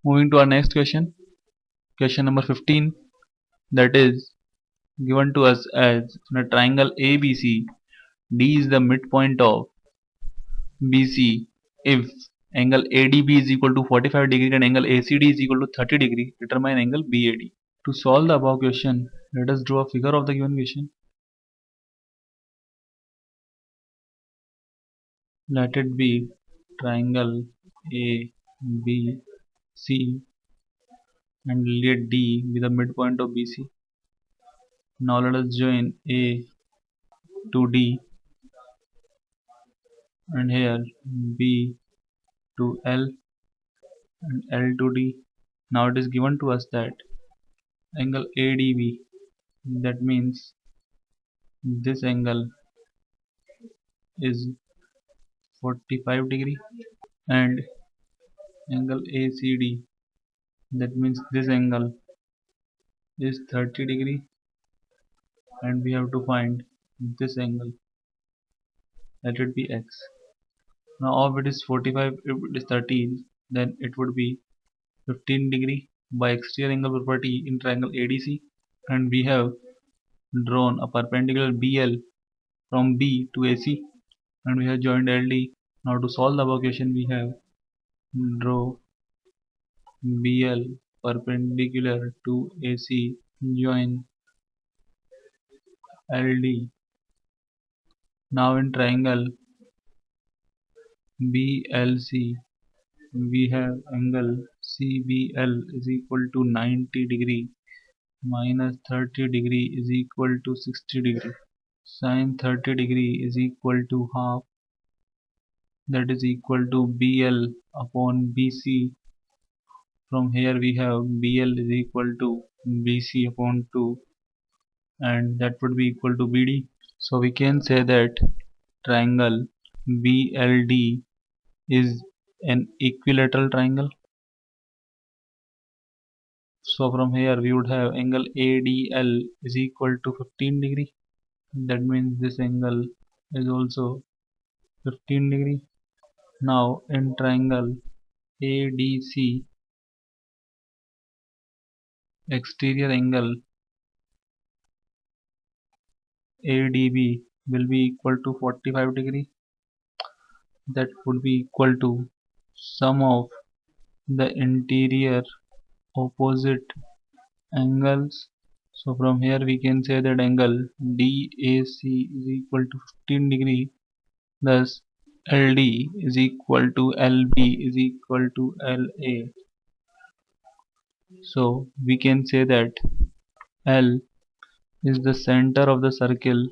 Moving to our next question, question number 15, that is given to us as in a triangle ABC, D is the midpoint of BC. If angle ADB is equal to 45 degree and angle ACD is equal to 30 degree, determine angle BAD. To solve the above question, let us draw a figure of the given question. Let it be triangle ABC and let D be the midpoint of BC. Now let us join A to D and here B to L and L to D. Now it is given to us that angle ADB, that means this angle is 45 degree, and angle ACD, that means this angle is 30 degree, and we have to find this angle, let it be X. Now if it is 45, if it is 13, then it would be 15 degree by exterior angle property in triangle ADC, and we have drawn a perpendicular BL from B to AC, and we have joined LD. Now to solve the above question, we have draw BL perpendicular to AC, join LD. Now in triangle BLC, we have angle CBL is equal to 90 degree minus 30 degree is equal to 60 degree. Sin 30 degree is equal to half, that is equal to BL upon BC. From here we have BL is equal to BC upon 2, and that would be equal to BD. So we can say that triangle BLD is an equilateral triangle. So from here we would have angle ADL is equal to 15 degree. That means this angle is also 15 degree. Now in triangle ADC, exterior angle ADB will be equal to 45 degree. That would be equal to sum of the interior opposite angles. So from here we can say that angle DAC is equal to 15 degree, thus LD is equal to LB is equal to LA. So we can say that L is the center of the circle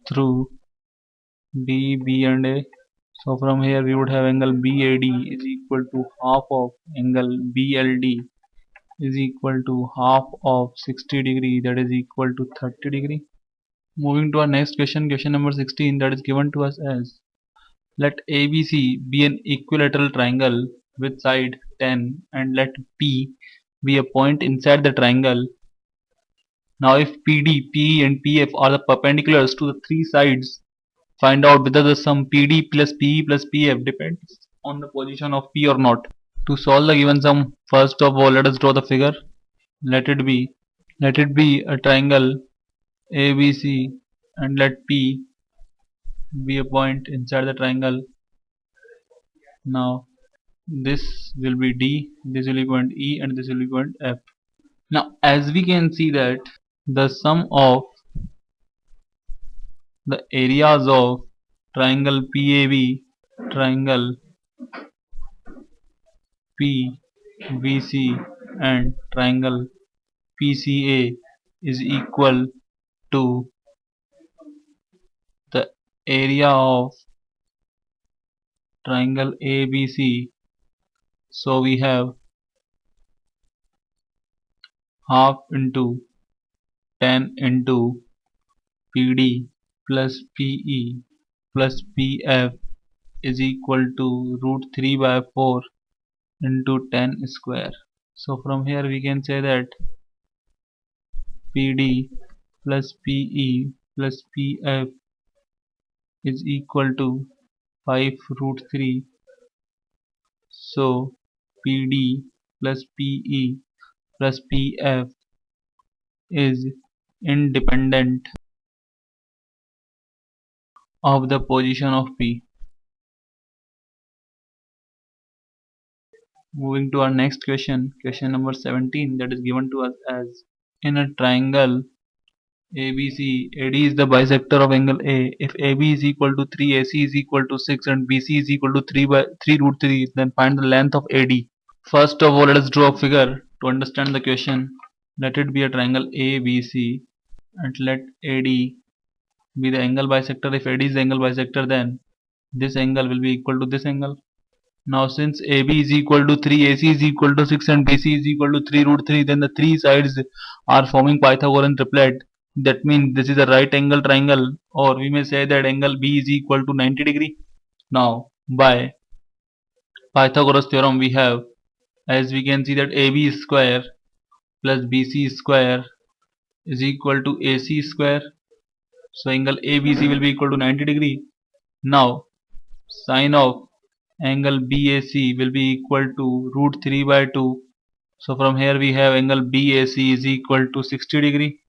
through D, B and A. So from here we would have angle BAD is equal to half of angle BLD is equal to half of 60 degree, that is equal to 30 degree. Moving to our next question, question number 16, that is given to us as let ABC be an equilateral triangle with side 10 and let P be a point inside the triangle. Now if PD, PE and PF are the perpendiculars to the three sides, find out whether the sum PD plus PE plus PF depends on the position of P or not. To solve the given sum, first of all let us draw the figure. Let it be a triangle ABC and let P be a point inside the triangle. Now this will be D, this will be point E and this will be point F. Now as we can see that the sum of the areas of triangle PAB, triangle PVC and triangle PCA is equal to the area of triangle ABC. So we have half into 10 into PD plus PE plus PF is equal to root 3 by 4 into 10 square. So from here we can say that PD plus PE plus PF is equal to 5 root 3 So PD plus PE plus PF is independent of the position of P. Moving to our next question, question number 17, that is given to us as: in a triangle ABC, AD is the bisector of angle A. If AB is equal to 3, AC is equal to 6, and BC is equal to 3 root 3, then find the length of AD. First of all, let us draw a figure to understand the question. Let it be a triangle ABC, and let AD be the angle bisector. If AD is the angle bisector, then this angle will be equal to this angle. Now since AB is equal to 3, AC is equal to 6, and BC is equal to 3 root 3, then the three sides are forming Pythagorean triplet. That means this is a right angle triangle, or we may say that angle B is equal to 90 degree. Now by Pythagoras theorem we have, as we can see, that AB square plus BC square is equal to AC square. So angle ABC will be equal to 90 degree. Now sine of angle BAC will be equal to root 3 by 2. So from here we have angle BAC is equal to 60 degree.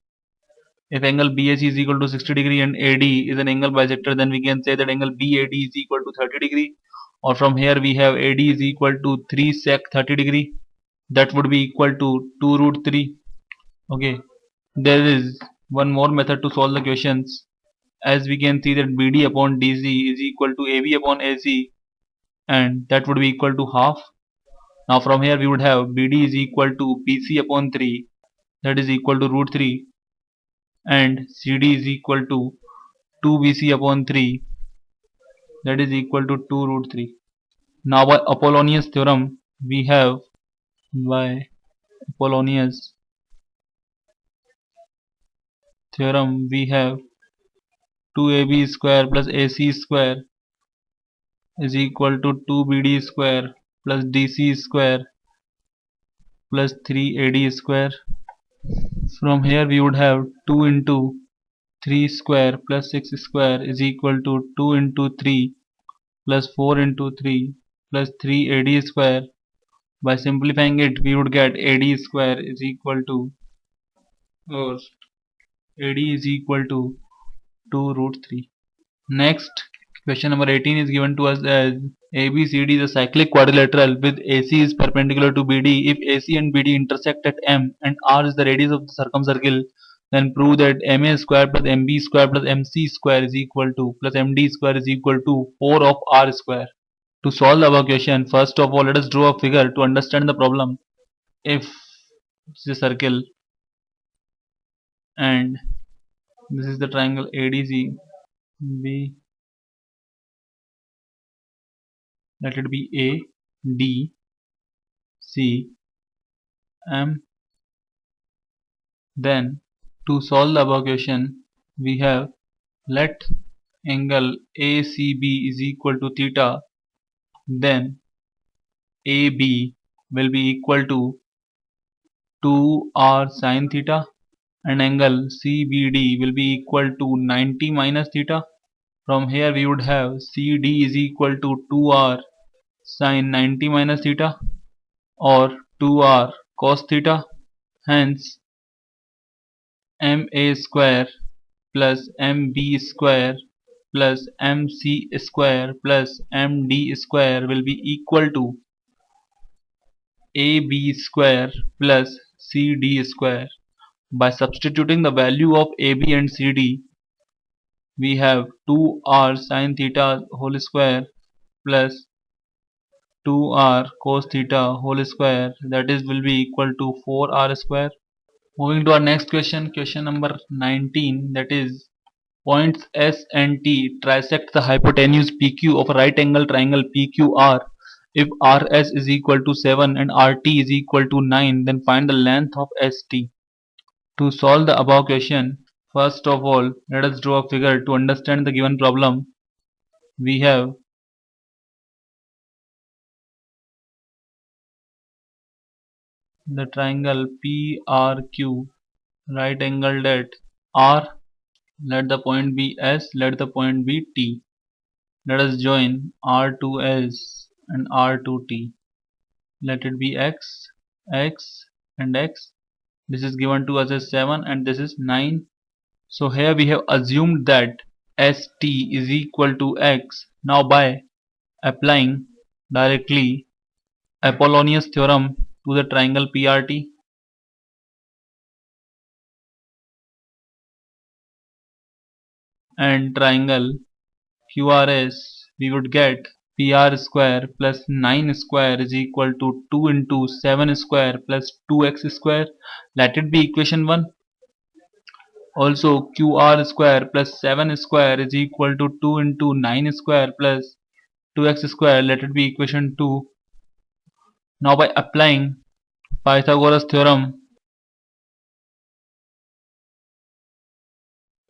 If angle BAC is equal to 60 degree and AD is an angle bisector, then we can say that angle BAD is equal to 30 degree. Or from here we have AD is equal to 3 sec 30 degree. That would be equal to 2 root 3. Okay. There is one more method to solve the questions. As we can see that BD upon DC is equal to AB upon AC, and that would be equal to half. Now from here we would have BD is equal to BC upon 3, that is equal to root 3, and CD is equal to 2BC upon 3, that is equal to 2 root 3. Now by Apollonius theorem we have, by Apollonius theorem we have 2AB square plus AC square is equal to 2BD square plus DC square plus 3AD square. From here we would have 2 into 3 square plus 6 square is equal to 2 into 3 plus 4 into 3 plus 3AD square. By simplifying it, we would get AD square is equal to, or AD is equal to 2 root 3. Next, question number 18 is given to us as: ABCD is a cyclic quadrilateral with AC is perpendicular to BD. If AC and BD intersect at M and R is the radius of the circumcircle, then prove that MA square plus MB square plus MC square is equal to plus MD square is equal to 4 of R square. To solve the above question, first of all let us draw a figure to understand the problem. If this is a circle and this is the triangle ADC, B, let it be A, D, C, M. Then to solve the above question we have, let angle ACB is equal to theta, then AB will be equal to 2R sine theta, and angle CBD will be equal to 90 minus theta. From here we would have CD is equal to 2R sine 90 minus theta, or 2R cos theta. Hence MA square plus MB square plus MC square plus MD square will be equal to AB square plus CD square. By substituting the value of AB and CD, we have 2R sine theta whole square plus 2R cos theta whole square, that is will be equal to 4R square. Moving to our next question, question number 19, that is: points S and T trisect the hypotenuse PQ of a right angle triangle PQR. If RS is equal to 7 and RT is equal to 9, then find the length of ST. To solve the above question, first of all let us draw a figure to understand the given problem. We have the triangle PRQ, right angled at R. Let the point be S, let the point be T. Let us join R to S and R2T. Let it be X, X and X. This is given to us as 7 and this is 9. So here we have assumed that ST is equal to X. Now by applying directly Apollonius theorem to the triangle PRT and triangle QRS, we would get PR square plus 9 square is equal to 2 into 7 square plus 2x square. Let it be equation 1. Also QR square plus 7 square is equal to 2 into 9 square plus 2x square. Let it be equation 2. Now by applying Pythagoras theorem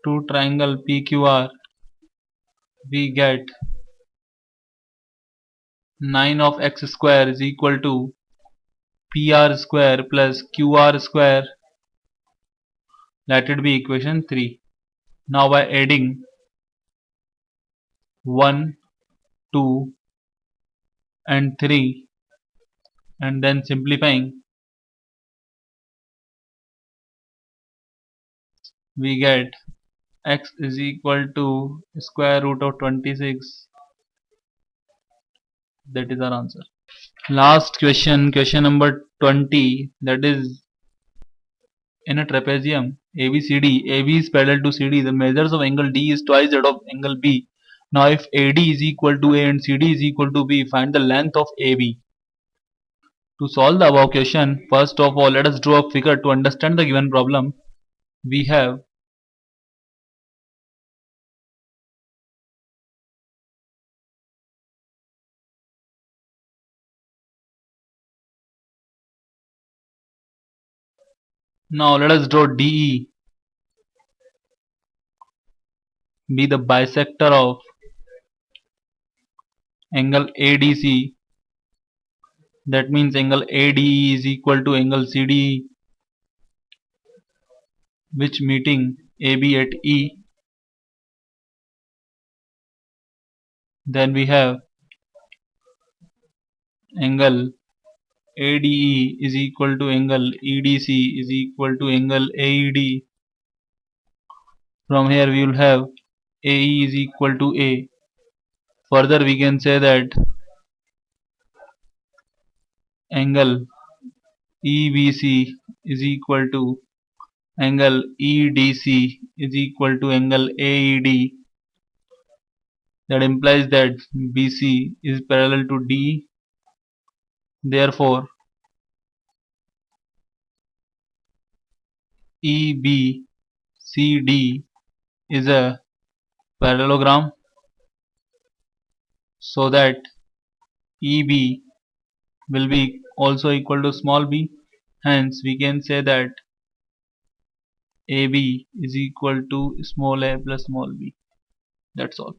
to triangle PQR, we get 9 of x square is equal to PR square plus QR square. Let it be equation 3. Now by adding 1, 2 and 3 and then simplifying, we get x is equal to square root of 26. That is our answer. Last question, question number 20, that is in a trapezium ABCD, AB is parallel to CD. The measures of angle D is twice that of angle B. Now if AD is equal to A and CD is equal to B, find the length of AB. To solve the above question, first of all let us draw a figure to understand the given problem. We have now let us draw DE be the bisector of angle ADC. That means angle ADE is equal to angle CDE, which meeting AB at E. Then we have angle ADE is equal to angle EDC is equal to angle AED. From here we will have AE is equal to A. Further we can say that angle EBC is equal to angle EDC is equal to angle AED. That implies that BC is parallel to D. Therefore EBCD is a parallelogram, so that EB will be also equal to small b. Hence we can say that AB is equal to small a plus small b. That's all.